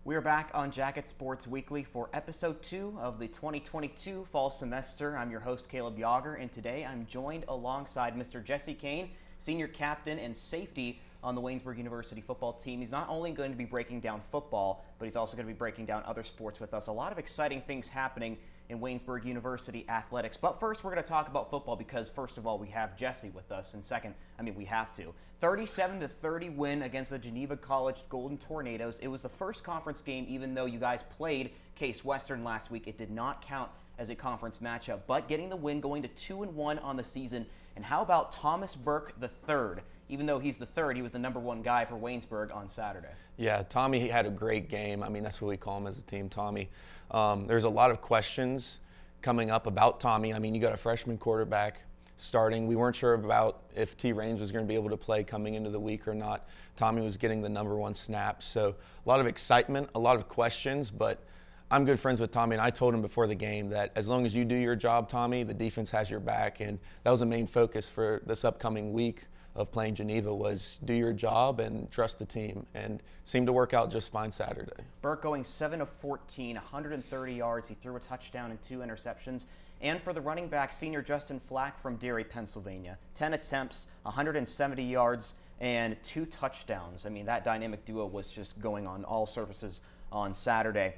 We're back on Jacket Sports Weekly for episode 2 of the 2022 fall semester. I'm your host, Caleb Yager, and today I'm joined alongside Mr. Jesse Kane, senior captain and safety on the Waynesburg University football team. He's not only going to be breaking down football, but he's also going to be breaking down other sports with us. A lot of exciting things happening in Waynesburg University athletics. But first, we're going to talk about football because, first of all, we have Jesse with us. And second, we have to. 37-30 win against the Geneva College Golden Tornadoes. It was the first conference game, even though you guys played Case Western last week. It did not count as a conference matchup. But getting the win, going to 2-1 on the season. And how about Thomas Burke III? Even though he's the third, he was the number one guy for Waynesburg on Saturday. Yeah, Tommy had a great game. That's what we call him as a team, Tommy. There's a lot of questions coming up about Tommy. You got a freshman quarterback starting. We weren't sure about if T. Raines was going to be able to play coming into the week or not. Tommy was getting the number one snaps. So a lot of excitement, a lot of questions, but I'm good friends with Tommy, and I told him before the game that as long as you do your job, Tommy, the defense has your back. And that was the main focus for this upcoming week of playing Geneva, was do your job and trust the team, and seemed to work out just fine Saturday. Burke going 7 of 14, 130 yards. He threw a touchdown and 2 interceptions. And for the running back, senior Justin Flack from Derry, Pennsylvania, 10 attempts, 170 yards, and 2 touchdowns. That dynamic duo was just going on all surfaces on Saturday.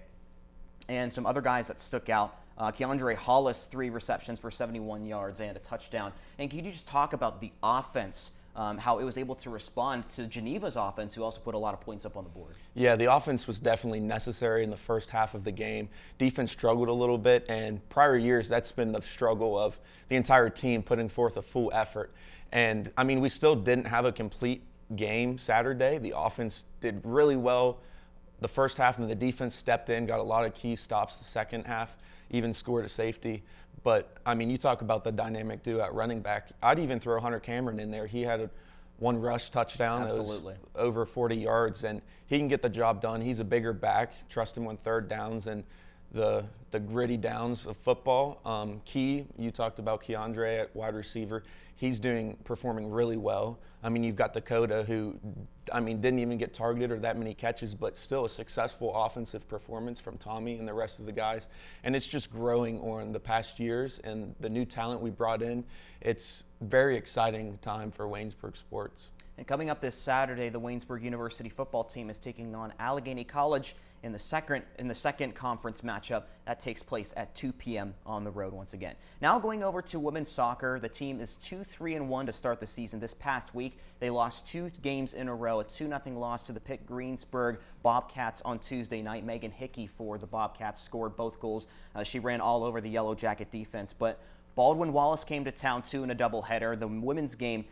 And some other guys that stuck out. Keandre Hollis, 3 receptions for 71 yards and a touchdown. And can you just talk about the offense, how it was able to respond to Geneva's offense, who also put a lot of points up on the board? Yeah, the offense was definitely necessary in the first half of the game. Defense struggled a little bit, and prior years, that's been the struggle of the entire team putting forth a full effort. And, we still didn't have a complete game Saturday. The offense did really well the first half, and the defense stepped in, got a lot of key stops the second half, even scored a safety. But, you talk about the dynamic duo at running back. I'd even throw Hunter Cameron in there. He had one rush touchdown. Absolutely. That was over 40 yards, and he can get the job done. He's a bigger back. Trust him on third downs and the gritty downs of football. Key, you talked about Keandre at wide receiver. He's performing really well. You've got Dakota, who, didn't even get targeted or that many catches, but still a successful offensive performance from Tommy and the rest of the guys. And it's just growing on the past years, and the new talent we brought in. It's very exciting time for Waynesburg sports. And coming up this Saturday, the Waynesburg University football team is taking on Allegheny College in the second conference matchup. That takes place at 2 p.m. on the road once again. Now going over to women's soccer, the team is 2-3-1 to start the season. This past week, they lost 2 games in a row, a 2-0 loss to the Pitt Greensburg Bobcats on Tuesday night. Megan Hickey for the Bobcats scored both goals. She ran all over the Yellow Jacket defense, but Baldwin Wallace came to town too in a doubleheader. The women's game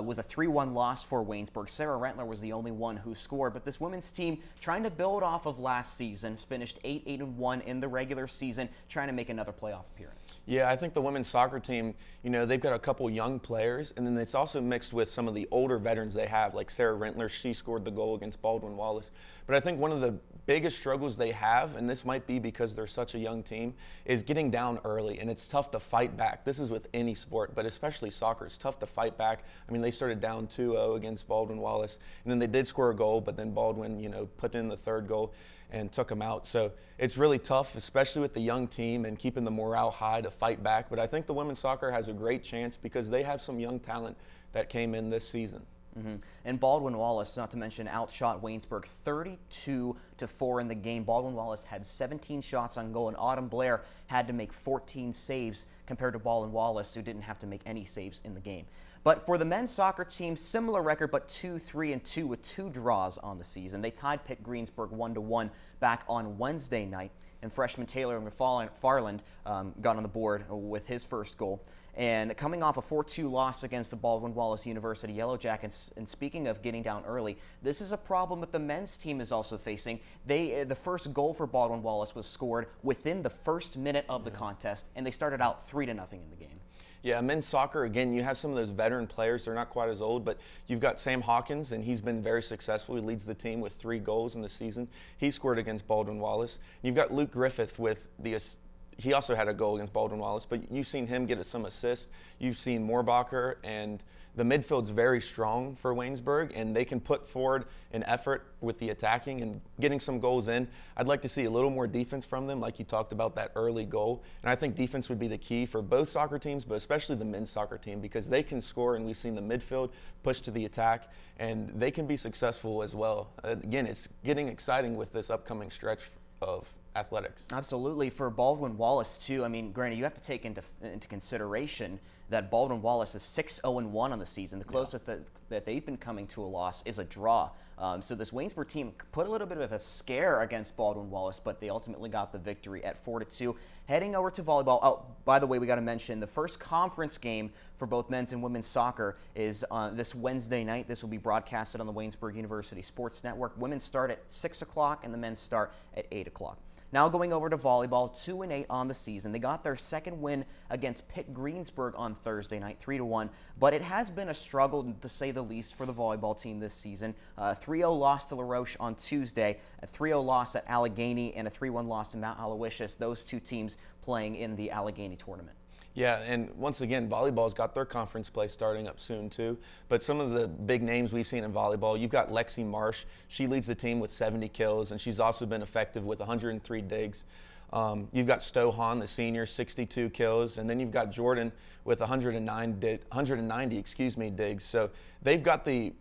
was a 3-1 loss for Waynesburg. Sarah Rentler was the only one who scored, but this women's team, trying to build off of last season's, finished 8-1 in the regular season, trying to make another playoff appearance. Yeah, I think the women's soccer team, they've got a couple young players, and then it's also mixed with some of the older veterans they have, like Sarah Rentler. She scored the goal against Baldwin Wallace. But I think one of the biggest struggles they have, and this might be because they're such a young team, is getting down early, and it's tough to fight back. This is with any sport, but especially soccer. It's tough to fight back. They started down 2-0 against Baldwin Wallace, and then they did score a goal, but then Baldwin, put in the third goal and took them out. So it's really tough, especially with the young team and keeping the morale high to fight back. But I think the women's soccer has a great chance because they have some young talent that came in this season. Mm-hmm. And Baldwin Wallace, not to mention, outshot Waynesburg 32-4 in the game. Baldwin Wallace had 17 shots on goal, and Autumn Blair had to make 14 saves compared to Baldwin Wallace, who didn't have to make any saves in the game. But for the men's soccer team, similar record, but 2-3-2 with 2 draws on the season. They tied Pitt Greensburg 1-1 back on Wednesday night, and freshman Taylor McFarland got on the board with his first goal. And coming off a 4-2 loss against the Baldwin Wallace University Yellow Jackets, and speaking of getting down early, this is a problem that the men's team is also facing. The first goal for Baldwin Wallace was scored within the first minute of the contest, and they started out 3-0 in the game. Yeah, men's soccer, again, you have some of those veteran players. They're not quite as old, but you've got Sam Hawkins, and he's been very successful. He leads the team with 3 goals in the season. He scored against Baldwin Wallace. You've got Luke Griffith with the he also had a goal against Baldwin Wallace, but you've seen him get some assists. You've seen Moorbacher, and the midfield's very strong for Waynesburg, and they can put forward an effort with the attacking and getting some goals in. I'd like to see a little more defense from them, like you talked about that early goal. And I think defense would be the key for both soccer teams, but especially the men's soccer team, because they can score, and we've seen the midfield push to the attack, and they can be successful as well. Again, it's getting exciting with this upcoming stretch of athletics. Absolutely. For Baldwin Wallace, too, I mean, granted, you have to take into consideration that Baldwin Wallace is 6-0-1 on the season. The closest that they've been coming to a loss is a draw. So this Waynesburg team put a little bit of a scare against Baldwin Wallace, but they ultimately got the victory at 4-2. Heading over to volleyball. Oh, by the way, we got to mention the first conference game for both men's and women's soccer is this Wednesday night. This will be broadcasted on the Waynesburg University Sports Network. Women start at 6 o'clock and the men's start at 8 o'clock. Now going over to volleyball, 2-8 on the season. They got their second win against Pitt Greensburg on Thursday night, 3-1. But it has been a struggle, to say the least, for the volleyball team this season. 3-0 loss to La Roche on Tuesday, a 3-0 loss at Allegheny, and a 3-1 loss to Mount Aloysius. Those two teams playing in the Allegheny tournament. Yeah, and once again, volleyball's got their conference play starting up soon too. But some of the big names we've seen in volleyball, you've got Lexi Marsh. She leads the team with 70 kills, and she's also been effective with 103 digs. You've got Stowe Hahn, the senior, 62 kills, and then you've got Jordan with 190 digs. So they've got the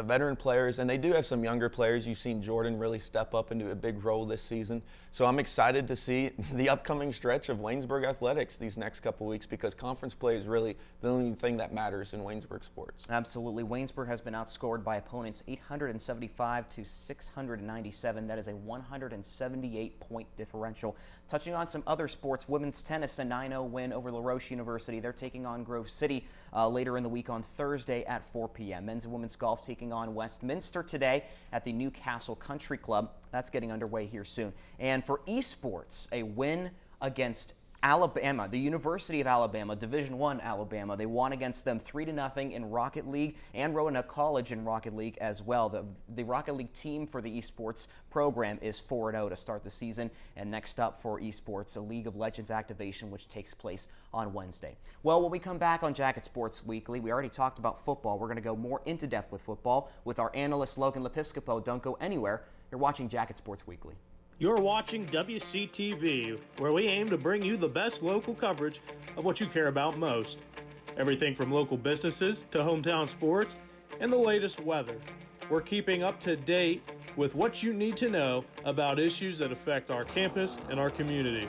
veteran players, and they do have some younger players. You've seen Jordan really step up into a big role this season. So I'm excited to see the upcoming stretch of Waynesburg athletics these next couple weeks, because conference play is really the only thing that matters in Waynesburg sports. Absolutely. Waynesburg has been outscored by opponents 875 to 697. That is a 178-point differential. Touching on some other sports, women's tennis, a 9-0 win over La Roche University. They're taking on Grove City later in the week on Thursday at 4 p.m. Men's and women's golf taking on Westminster today at the Newcastle Country Club. That's getting underway here soon. And for esports, a win against Alabama, the University of Alabama, Division I Alabama. They won against them 3-0 in Rocket League, and Roanoke College in Rocket League as well. The Rocket League team for the esports program is 4-0 to start the season. And next up for esports, a League of Legends activation, which takes place on Wednesday. Well, when we come back on Jacket Sports Weekly, we already talked about football. We're going to go more into depth with football with our analyst, Logan Lepiscopo. Don't go anywhere. You're watching Jacket Sports Weekly. You're watching WCTV, where we aim to bring you the best local coverage of what you care about most. Everything from local businesses to hometown sports and the latest weather. We're keeping up to date with what you need to know about issues that affect our campus and our community.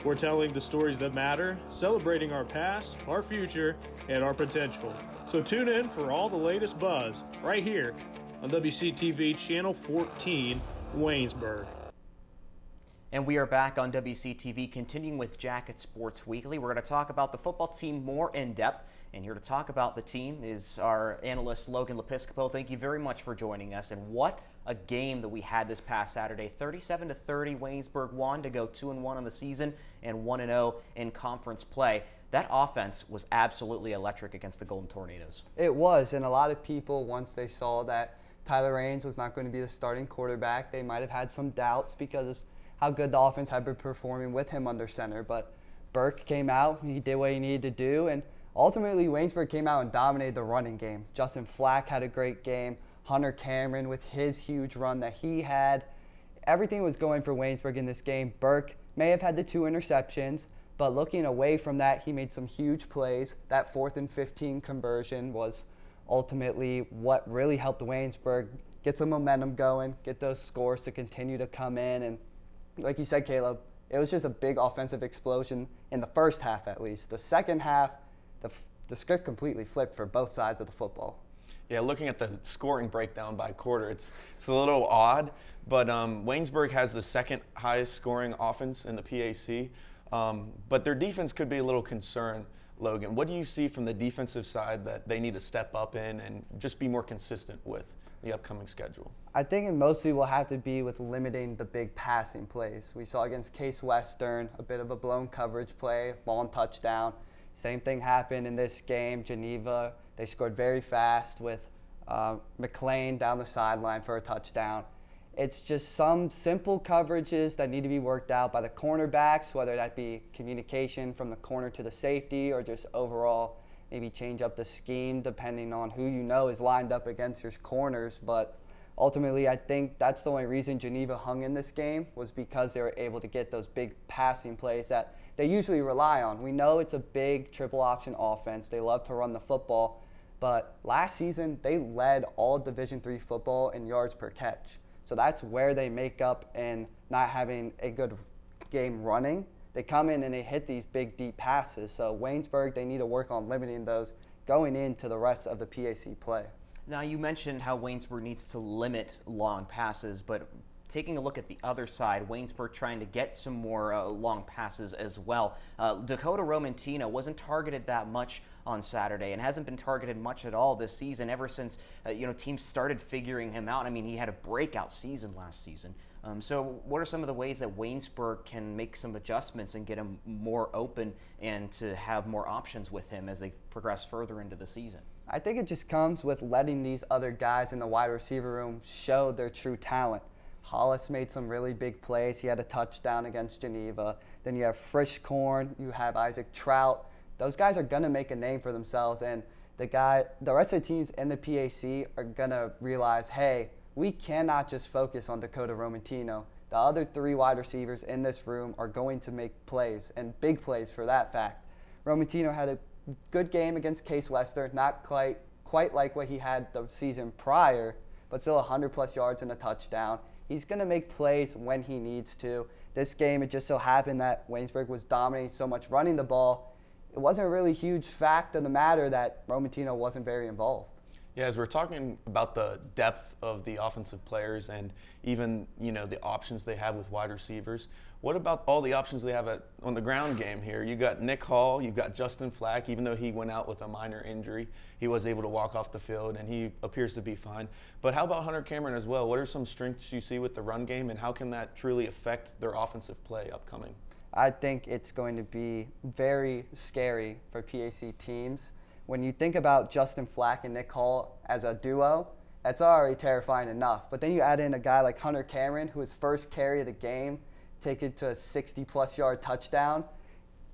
We're telling the stories that matter, celebrating our past, our future, and our potential. So tune in for all the latest buzz right here on WCTV Channel 14, Waynesburg. And we are back on WCTV, continuing with Jacket Sports Weekly. We're going to talk about the football team more in depth. And here to talk about the team is our analyst, Logan Lepiscopo. Thank you very much for joining us. And what a game that we had this past Saturday. 37-30, Waynesburg won to go 2-1 on the season and 1-0 in conference play. That offense was absolutely electric against the Golden Tornadoes. It was, and a lot of people, once they saw that Tyler Raines was not going to be the starting quarterback, they might have had some doubts because how good the offense had been performing with him under center. But Burke came out, he did what he needed to do, and ultimately Waynesburg came out and dominated the running game. Justin Flack had a great game. Hunter Cameron with his huge run that he had. Everything was going for Waynesburg in this game. Burke may have had the 2 interceptions, but looking away from that, he made some huge plays. That 4th and 15 conversion was ultimately what really helped Waynesburg get some momentum going, get those scores to continue to come in. And like you said, Caleb, it was just a big offensive explosion in the first half at least. The second half, the script completely flipped for both sides of the football. Yeah, looking at the scoring breakdown by quarter, it's a little odd, but Waynesburg has the second highest scoring offense in the PAC, but their defense could be a little concern. Logan, what do you see from the defensive side that they need to step up in and just be more consistent with the upcoming schedule? I think it mostly will have to be with limiting the big passing plays. We saw against Case Western a bit of a blown coverage play, long touchdown. Same thing happened in this game. Geneva, they scored very fast with McLean down the sideline for a touchdown. It's just some simple coverages that need to be worked out by the cornerbacks, whether that be communication from the corner to the safety or just overall maybe change up the scheme depending on who you know is lined up against your corners. But ultimately, I think that's the only reason Geneva hung in this game was because they were able to get those big passing plays that they usually rely on. We know it's a big triple option offense. They love to run the football. But last season, they led all Division III football in yards per catch. So that's where they make up in not having a good game running. They come in and they hit these big, deep passes. So Waynesburg, they need to work on limiting those going into the rest of the PAC play. Now, you mentioned how Waynesburg needs to limit long passes, but taking a look at the other side, Waynesburg trying to get some more long passes as well. Dakota Romantino wasn't targeted that much on Saturday and hasn't been targeted much at all this season ever since teams started figuring him out. I mean, he had a breakout season last season. So what are some of the ways that Waynesburg can make some adjustments and get him more open and to have more options with him as they progress further into the season? I think it just comes with letting these other guys in the wide receiver room show their true talent. Hollis made some really big plays. He had a touchdown against Geneva. Then you have Frischkorn, you have Isaac Trout. Those guys are going to make a name for themselves, and the rest of the teams in the PAC are going to realize, hey, we cannot just focus on Dakota Romantino. The other three wide receivers in this room are going to make plays, and big plays for that fact. Romantino had a good game against Case Western, not quite like what he had the season prior, but still 100-plus yards and a touchdown. He's going to make plays when he needs to. This game, it just so happened that Waynesburg was dominating so much running the ball. It wasn't a really huge fact of the matter that Romantino wasn't very involved. Yeah, as we're talking about the depth of the offensive players and even, the options they have with wide receivers, what about all the options they have on the ground game here? You got Nick Hall, you've got Justin Flack. Even though he went out with a minor injury, he was able to walk off the field, and he appears to be fine. But how about Hunter Cameron as well? What are some strengths you see with the run game, and how can that truly affect their offensive play upcoming? I think it's going to be very scary for PAC teams. When you think about Justin Flack and Nick Hall as a duo, that's already terrifying enough. But then you add in a guy like Hunter Cameron, who his first carry of the game, take it to a 60-plus yard touchdown.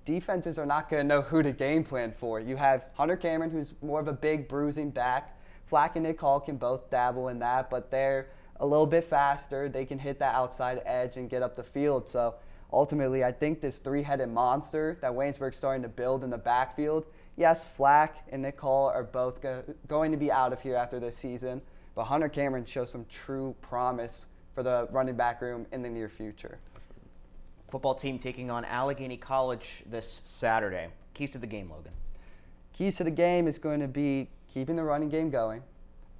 Defenses are not going to know who to game plan for. You have Hunter Cameron, who's more of a big bruising back. Flack and Nick Hall can both dabble in that, but they're a little bit faster. They can hit that outside edge and get up the field. So ultimately, I think this three-headed monster that Waynesburg's starting to build in the backfield, yes, Flack and Nick Hall are both going to be out of here after this season, but Hunter Cameron shows some true promise for the running back room in the near future. Football team taking on Allegheny College this Saturday. Keys to the game, Logan. Keys to the game is going to be keeping the running game going,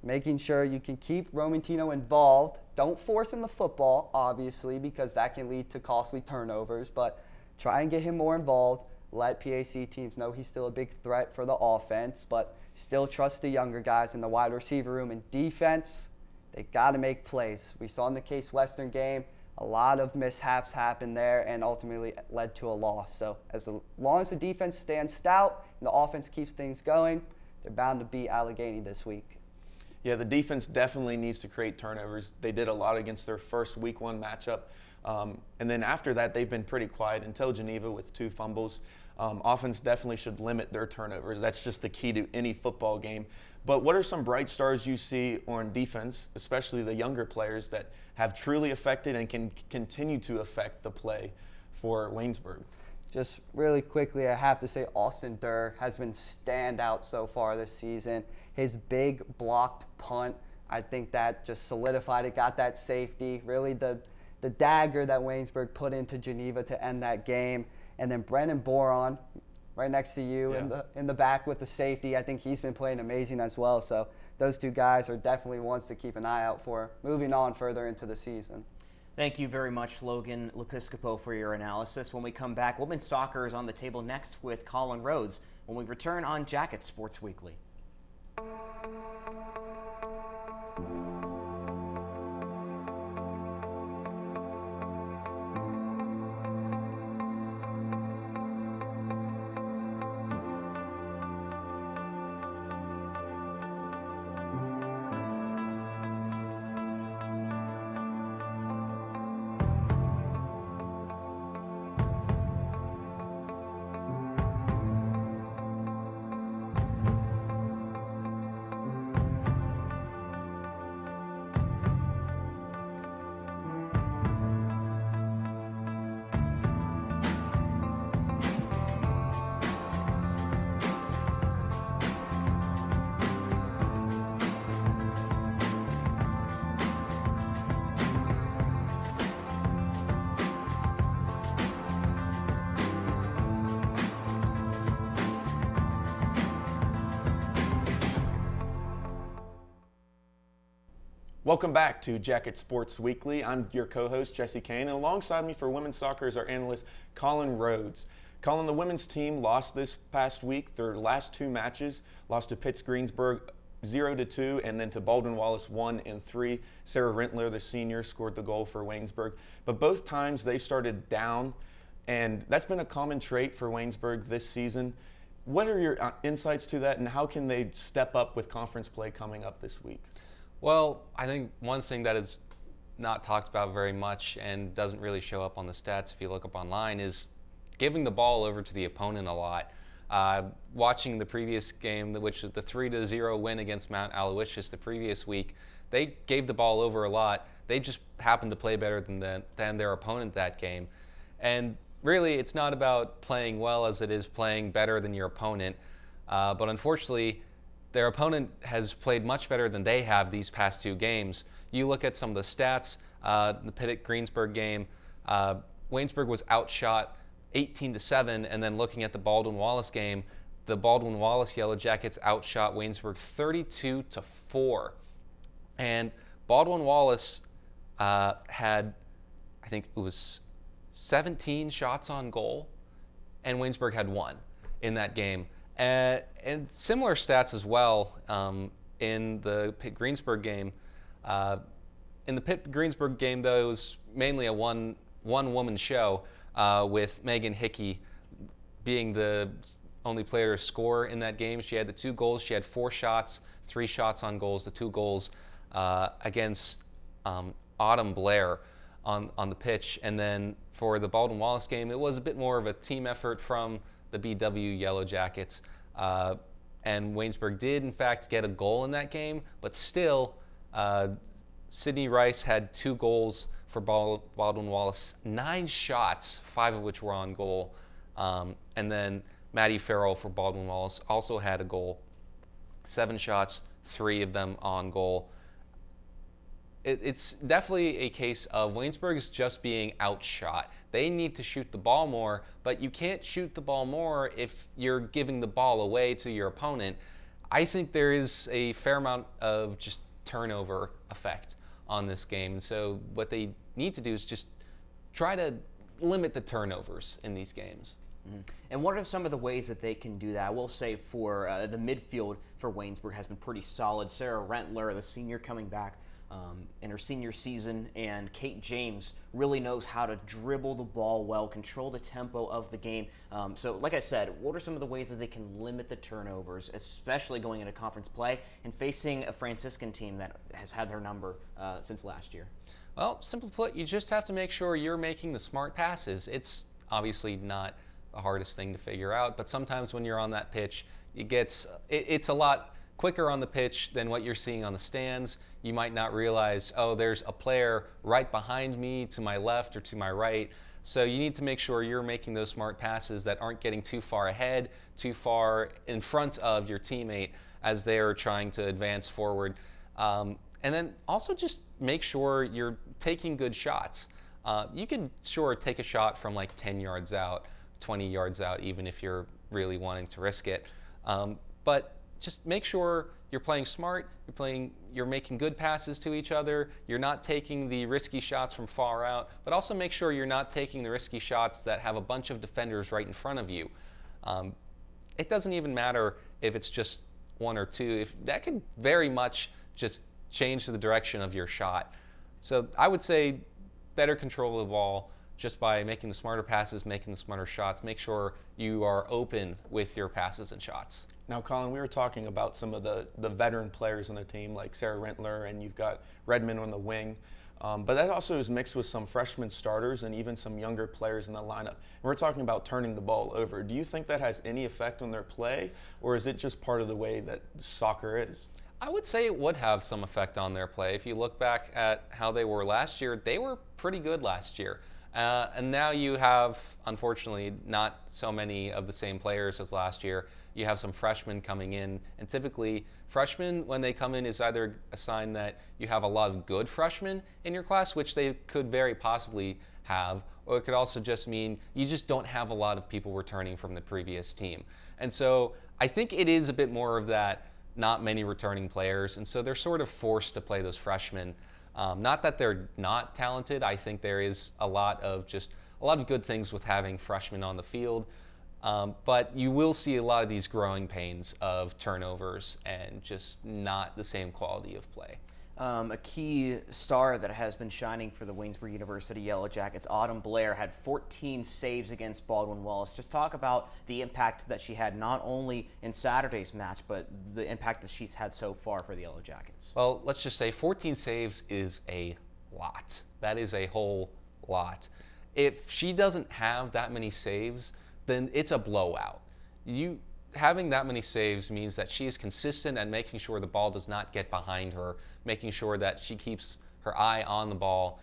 making sure you can keep Romantino involved. Don't force him the football, obviously, because that can lead to costly turnovers, but try and get him more involved. Let PAC teams know he's still a big threat for the offense, but still trust the younger guys in the wide receiver room. And defense, they got to make plays. We saw in the Case Western game, a lot of mishaps happened there and ultimately led to a loss. So as long as the defense stands stout and the offense keeps things going, they're bound to beat Allegheny this week. Yeah, the defense definitely needs to create turnovers. They did a lot against their first week one matchup. And then after that, they've been pretty quiet until Geneva with 2 fumbles. Offense definitely should limit their turnovers. That's just the key to any football game. But what are some bright stars you see on defense, especially the younger players that have truly affected and can continue to affect the play for Waynesburg? Just really quickly, I have to say Austin Durr has been standout so far this season. His big blocked punt, I think that just solidified it, got that safety, really the dagger that Waynesburg put into Geneva to end that game. And then Brennan Boron, right next to you in the back with the safety. I think he's been playing amazing as well. So those 2 guys are definitely ones to keep an eye out for moving on further into the season. Thank you very much, Logan Lepiscopo, for your analysis. When we come back, women's soccer is on the table next with Colin Rhodes when we return on Jacket Sports Weekly. Welcome back to Jacket Sports Weekly. I'm your co-host, Jesse Kane, and alongside me for women's soccer is our analyst, Colin Rhodes. Colin, the women's team lost this past week. Their last two matches, lost to Pitts Greensburg 0-2, and then to Baldwin Wallace 1-3. Sarah Rentler, the senior, scored the goal for Waynesburg. But both times they started down, and that's been a common trait for Waynesburg this season. What are your insights to that, and how can they step up with conference play coming up this week? Well, I think one thing that is not talked about very much and doesn't really show up on the stats if you look up online is giving the ball over to the opponent a lot. Watching the previous game, which was the 3-0 win against Mount Aloysius the previous week, they gave the ball over a lot. They just happened to play better than their opponent that game. And really, it's not about playing well as it is playing better than your opponent. But unfortunately, their opponent has played much better than they have these past two games. You look at some of the stats, the Pitt-Greensburg game, Waynesburg was outshot 18-7, and then looking at the Baldwin-Wallace game, the Baldwin-Wallace Yellow Jackets outshot Waynesburg 32-4. And Baldwin-Wallace had, I think it was 17 shots on goal, and Waynesburg had 1 in that game. And similar stats as well in the Pitt-Greensburg game. In the Pitt-Greensburg game, though, it was mainly a one-woman show with Megan Hickey being the only player to score in that game. She had the 2 goals. She had 4 shots, 3 shots on goals, the 2 goals against Autumn Blair on the pitch. And then for the Baldwin-Wallace game, it was a bit more of a team effort from the BW Yellow Jackets. And Waynesburg did, in fact, get a goal in that game, but still, Sydney Rice had 2 goals for Baldwin-Wallace, 9 shots, 5 of which were on goal. And then Maddie Farrell for Baldwin-Wallace also had a goal, 7 shots, 3 of them on goal. It's definitely a case of Waynesburg's just being outshot. They need to shoot the ball more, but you can't shoot the ball more if you're giving the ball away to your opponent. I think there is a fair amount of just turnover effect on this game. And so what they need to do is just try to limit the turnovers in these games. Mm-hmm. And what are some of the ways that they can do that? I will say for the midfield for Waynesburg has been pretty solid. Sarah Rentler, the senior, coming back in her senior season, and Kate James really knows how to dribble the ball well, control the tempo of the game. So like I said, what are some of the ways that they can limit the turnovers, especially going into conference play and facing a Franciscan team that has had their number since last year? Well, simply put, you just have to make sure you're making the smart passes. It's obviously not the hardest thing to figure out, but sometimes when you're on that pitch, it's a lot quicker on the pitch than what you're seeing on the stands. You might not realize, oh, there's a player right behind me to my left or to my right. So you need to make sure you're making those smart passes that aren't getting too far ahead, too far in front of your teammate as they're trying to advance forward. And then also just make sure you're taking good shots. You can sure take a shot from like 10 yards out, 20 yards out, even if you're really wanting to risk it. But just make sure you're playing smart, you're making good passes to each other, you're not taking the risky shots from far out, but also make sure you're not taking the risky shots that have a bunch of defenders right in front of you. It doesn't even matter if it's just 1 or 2. That could very much just change the direction of your shot. So I would say better control of the ball just by making the smarter passes, making the smarter shots. Make sure you are open with your passes and shots. Now, Colin, we were talking about some of the veteran players on the team, like Sarah Rentler, and you've got Redmond on the wing. But that also is mixed with some freshman starters and even some younger players in the lineup. And we're talking about turning the ball over. Do you think that has any effect on their play, or is it just part of the way that soccer is? I would say it would have some effect on their play. If you look back at how they were last year, they were pretty good last year. And now you have, unfortunately, not so many of the same players as last year. You have some freshmen coming in, and typically freshmen, when they come in, is either a sign that you have a lot of good freshmen in your class, which they could very possibly have, or it could also just mean you just don't have a lot of people returning from the previous team. And so I think it is a bit more of that not many returning players, and so they're sort of forced to play those freshmen. Not that they're not talented. I think there is a lot of good things with having freshmen on the field. But you will see a lot of these growing pains of turnovers and just not the same quality of play. A key star that has been shining for the Waynesburg University Yellow Jackets, Autumn Blair, had 14 saves against Baldwin-Wallace. Just talk about the impact that she had not only in Saturday's match, but the impact that she's had so far for the Yellow Jackets. Well, let's just say 14 saves is a lot. That is a whole lot. If she doesn't have that many saves, then it's a blowout. Having that many saves means that she is consistent at making sure the ball does not get behind her, making sure that she keeps her eye on the ball.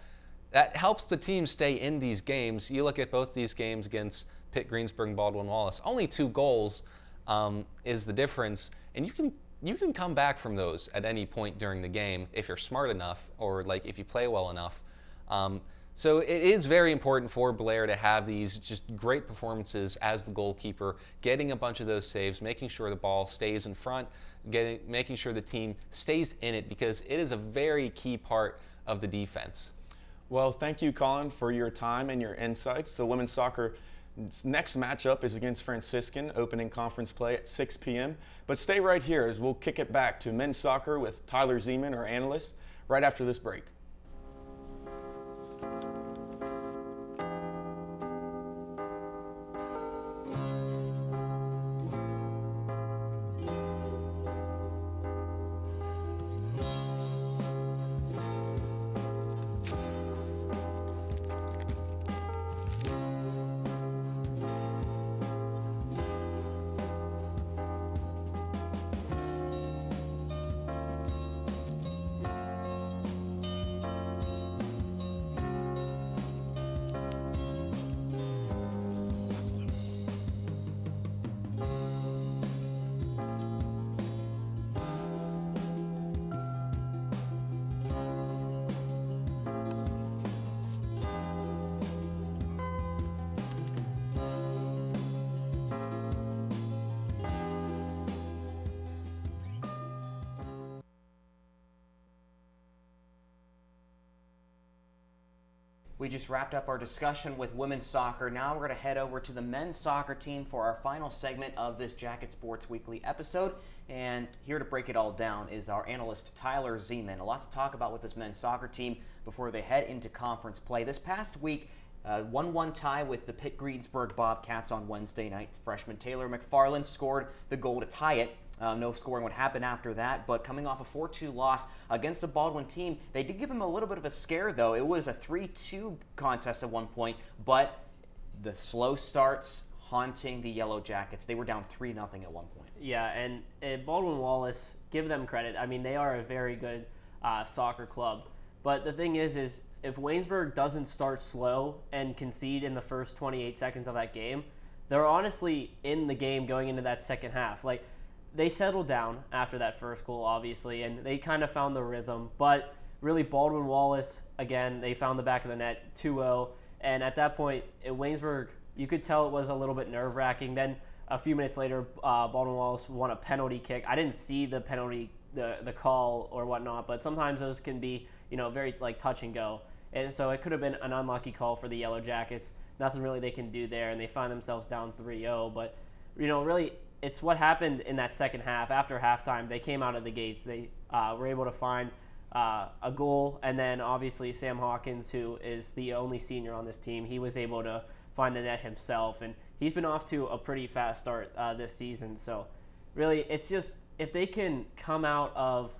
That helps the team stay in these games. You look at both these games against Pitt, Greensburg, and Baldwin-Wallace. Only 2 goals is the difference, and you can come back from those at any point during the game if you're smart enough or if you play well enough. So it is very important for Blair to have these just great performances as the goalkeeper, getting a bunch of those saves, making sure the ball stays in front, making sure the team stays in it, because it is a very key part of the defense. Well, thank you, Colin, for your time and your insights. The women's soccer next matchup is against Franciscan, opening conference play at 6 p.m. But stay right here as we'll kick it back to men's soccer with Tyler Zeman, our analyst, right after this break. We just wrapped up our discussion with women's soccer. Now we're going to head over to the men's soccer team for our final segment of this Jacket Sports Weekly episode. And here to break it all down is our analyst, Tyler Zeman. A lot to talk about with this men's soccer team before they head into conference play. This past week, 1-1 tie with the Pitt Greensburg Bobcats on Wednesday night. Freshman Taylor McFarland scored the goal to tie it. No scoring would happen after that, but coming off a 4-2 loss against a Baldwin team, they did give them a little bit of a scare, though. It was a 3-2 contest at one point, but the slow starts haunting the Yellow Jackets. They were down 3-0 at one point. Yeah, and Baldwin-Wallace, give them credit. I mean, they are a very good soccer club. But the thing is if Waynesburg doesn't start slow and concede in the first 28 seconds of that game, they're honestly in the game going into that second half. They settled down after that first goal, obviously, and they kind of found the rhythm. But really, Baldwin-Wallace, again, they found the back of the net, 2-0. And at that point, at Waynesburg, you could tell it was a little bit nerve-wracking. Then a few minutes later, Baldwin-Wallace won a penalty kick. I didn't see the penalty, the call or whatnot, but sometimes those can be, very touch and go. And so it could have been an unlucky call for the Yellow Jackets. Nothing really they can do there, and they find themselves down 3-0. But, really, it's what happened in that second half. After halftime, they came out of the gates. They were able to find a goal, and then obviously Sam Hawkins, who is the only senior on this team, he was able to find the net himself, and he's been off to a pretty fast start this season. So really, it's just if they can come out of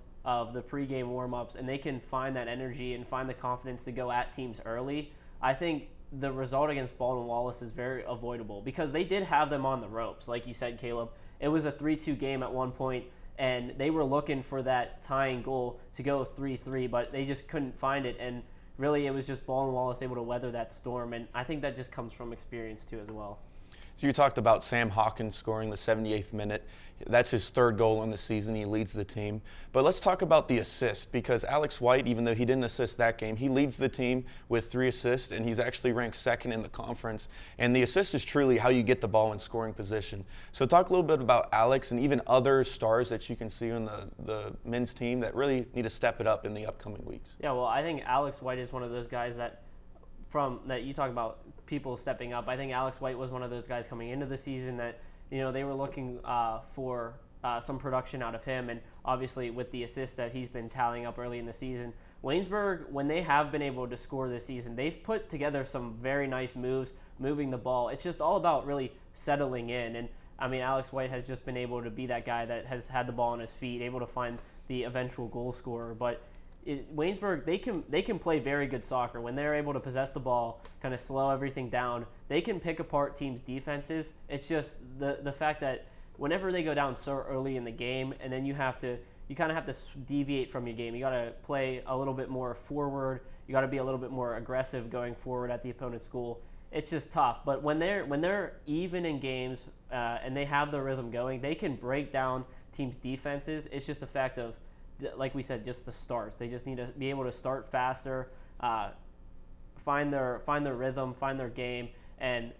the pregame warm-ups and they can find that energy and find the confidence to go at teams early, I think the result against Baldwin-Wallace is very avoidable because they did have them on the ropes. Like you said, Caleb, it was a 3-2 game at one point, and they were looking for that tying goal to go 3-3, but they just couldn't find it. And really, it was just Baldwin-Wallace able to weather that storm, and I think that just comes from experience too as well. So you talked about Sam Hawkins scoring the 78th minute. That's his third goal in the season. He leads the team. But let's talk about the assist, because Alex White, even though he didn't assist that game, he leads the team with 3 assists, and he's actually ranked second in the conference. And the assist is truly how you get the ball in scoring position. So talk a little bit about Alex and even other stars that you can see on the men's team that really need to step it up in the upcoming weeks. Yeah, well, I think Alex White is one of those guys that you talk about people stepping up. I think Alex White was one of those guys coming into the season that, they were looking for some production out of him, and obviously with the assists that he's been tallying up early in the season. Waynesburg, when they have been able to score this season, they've put together some very nice moves, moving the ball. It's just all about really settling in, and I mean, Alex White has just been able to be that guy that has had the ball on his feet, able to find the eventual goal scorer. But Waynesburg, they can play very good soccer. When they're able to possess the ball, kind of slow everything down, they can pick apart teams' defenses. It's just the fact that whenever they go down so early in the game, and then you kind of have to deviate from your game. You got to play a little bit more forward. You got to be a little bit more aggressive going forward at the opponent's goal. It's just tough. But when they're even in games and they have the rhythm going, they can break down teams' defenses. It's just a fact of, like we said, just the starts. They just need to be able to start faster, find their rhythm, find their game. And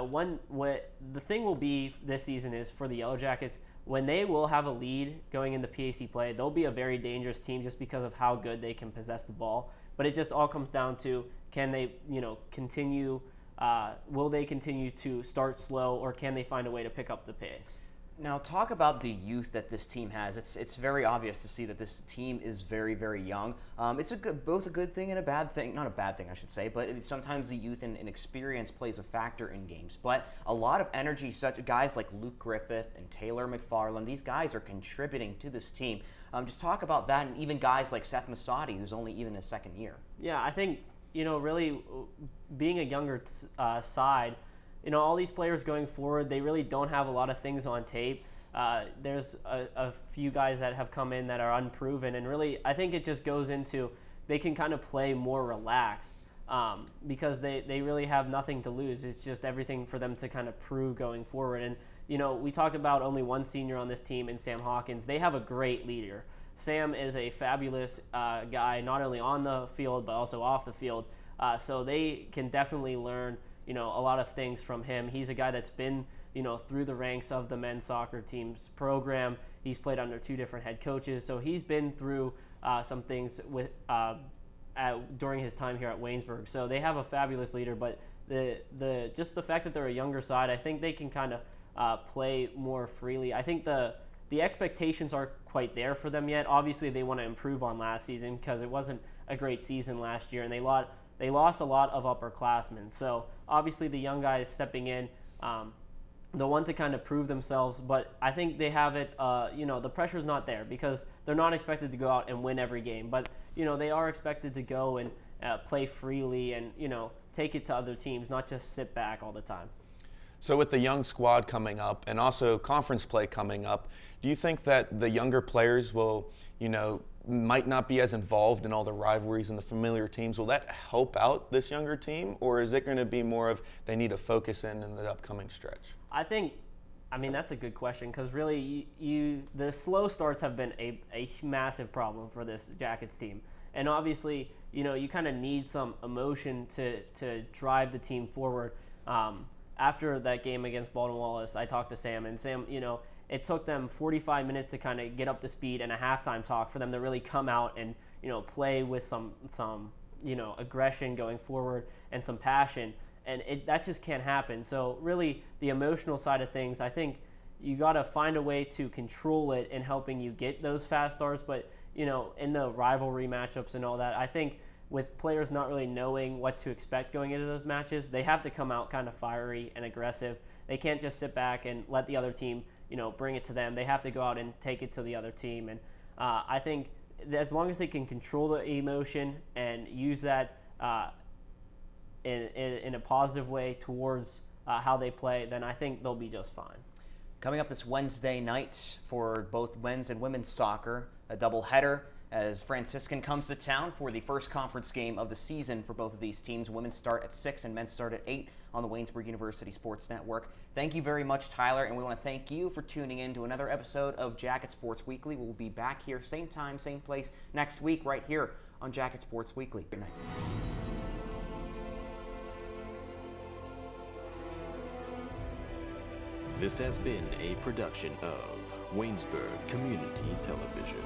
what the thing will be this season is for the Yellow Jackets, when they will have a lead going into PAC play, they'll be a very dangerous team just because of how good they can possess the ball. But it just all comes down to, can they continue? Will they continue to start slow, or can they find a way to pick up the pace? Now, talk about the youth that this team has. It's very obvious to see that this team is very, very young. It's both a good thing and a bad thing. Not a bad thing, I should say, but sometimes the youth and experience plays a factor in games. But a lot of energy, such guys like Luke Griffith and Taylor McFarland, these guys are contributing to this team. Just talk about that, and even guys like Seth Masadi, who's only even his second year. Yeah, I think, really being a younger side, all these players going forward, they really don't have a lot of things on tape. There's a few guys that have come in that are unproven, and really I think it just goes into they can kind of play more relaxed because they really have nothing to lose. It's just everything for them to kind of prove going forward. And, we talked about only one senior on this team in Sam Hawkins. They have a great leader. Sam is a fabulous guy, not only on the field but also off the field. So they can definitely learn a lot of things from him. He's a guy that's been, through the ranks of the men's soccer team's program. He's played under 2 different head coaches, so he's been through some things with during his time here at Waynesburg. So they have a fabulous leader, but just the fact that they're a younger side, I think they can kind of play more freely. I think the expectations aren't quite there for them yet. Obviously, they want to improve on last season because it wasn't a great season last year, and they lost a lot of upperclassmen. So obviously the young guys stepping in, the one to kind of prove themselves. But I think they have it, the pressure's not there because they're not expected to go out and win every game. But, they are expected to go and play freely and, take it to other teams, not just sit back all the time. So with the young squad coming up and also conference play coming up, do you think that the younger players will, might not be as involved in all the rivalries and the familiar teams? Will that help out this younger team, or is it going to be more of they need to focus in the upcoming stretch? I mean, that's a good question because really the slow starts have been a massive problem for this Jackets team. And obviously, you kind of need some emotion to drive the team forward. After that game against Baldwin Wallace, I talked to Sam, and Sam, it took them 45 minutes to kind of get up to speed and a halftime talk for them to really come out and, play with some aggression going forward and some passion. And that just can't happen. So really the emotional side of things, I think you got to find a way to control it in helping you get those fast starts. But, in the rivalry matchups and all that, I think with players not really knowing what to expect going into those matches, they have to come out kind of fiery and aggressive. They can't just sit back and let the other team, bring it to them. They have to go out and take it to the other team. And I think as long as they can control the emotion and use that in a positive way towards how they play, then I think they'll be just fine. Coming up this Wednesday night for both men's and women's soccer, a doubleheader. as Franciscan comes to town for the first conference game of the season for both of these teams. Women start at 6 and men start at 8 on the Waynesburg University Sports Network. Thank you very much, Tyler, and we want to thank you for tuning in to another episode of Jacket Sports Weekly. We'll be back here same time, same place next week right here on Jacket Sports Weekly. Good night. This has been a production of Waynesburg Community Television.